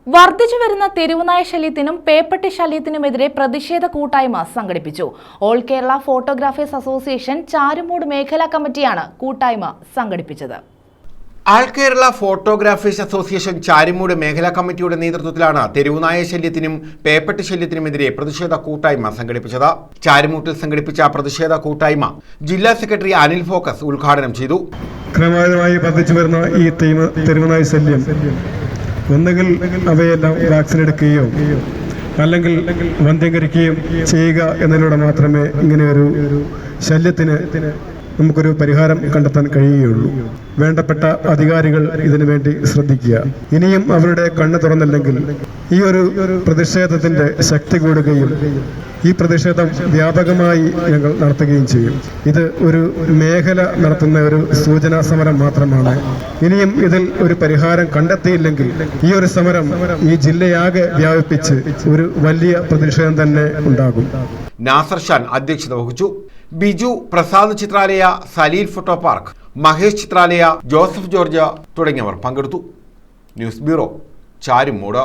വർദ്ധിച്ചു വരുന്ന തെരുവുനായ ശല്യത്തിനും പേപ്പട്ടി ശല്യത്തിനുമെതിരെ പ്രതിഷേധ കൂട്ടായ്മ സംഘടിപ്പിച്ചു. All Kerala photographers association Charummood മേഖലാ കമ്മിറ്റിയാണ് കൂട്ടായ്മ സംഘടിപ്പിച്ചത്. ആൾ കേരള ഫോട്ടോഗ്രാഫേഴ്സ് അസോസിയേഷൻ ചാരുമൂട് മേഖലാ കമ്മിറ്റിയുടെ നേതൃത്വത്തിലാണ് തെരുവുനായ ശല്യത്തിനും പേപ്പട്ടി ശല്യത്തിനുമെതിരെ പ്രതിഷേധ കൂട്ടായ്മ സംഘടിപ്പിച്ചത്. ചാരുമൂട്ടിൽ സംഘടിപ്പിച്ച പ്രതിഷേധ കൂട്ടായ്മ ജില്ലാ സെക്രട്ടറി അനിൽ ഫോക്കസ് ഉദ്ഘാടനം ചെയ്തു. ക്രമമായി വർദ്ധിച്ചു വരുന്ന ഈ തെരുവുനായ ശല്യം ഒന്നുകിൽ അവയെല്ലാം വാക്സിൻ എടുക്കുകയോ അല്ലെങ്കിൽ വന്ധ്യംകരിക്കുകയും ചെയ്യുക എന്നതിലൂടെ മാത്രമേ ഇങ്ങനെയൊരു ശല്യത്തിന് നമുക്കൊരു പരിഹാരം കണ്ടെത്താൻ കഴിയുകയുള്ളൂ. വേണ്ടപ്പെട്ട അധികാരികൾ ഇതിനു വേണ്ടി ശ്രദ്ധിക്കുക. ഇനിയും അവരുടെ കണ്ണ് തുറന്നില്ലെങ്കിൽ ഈ ഒരു പ്രതിഷേധത്തിന്റെ ശക്തി കൂടുകയും ഈ പ്രതിഷേധം വ്യാപകമായി ഞങ്ങൾ നടത്തുകയും ചെയ്യും. ഇത് ഒരു മേഖല നടത്തുന്ന ഒരു സൂചനാ സമരം മാത്രമാണ്. ഇനിയും ഇതിൽ ഒരു പരിഹാരം കണ്ടെത്തിയില്ലെങ്കിൽ ഈ ഒരു സമരം ഈ ജില്ലയാകെ വ്യാപിപ്പിച്ച് ഒരു വലിയ പ്രതിഷേധം തന്നെ ഉണ്ടാകും. നാസർ ഷാൻ അധ്യക്ഷത വഹിച്ചു. Biju, Prasad Chitralaya, Saleel photo park, Mahesh Chitralaya, Joseph George തുടങ്ങിയവർ പങ്കെടുത്തു. News bureau, Charummood.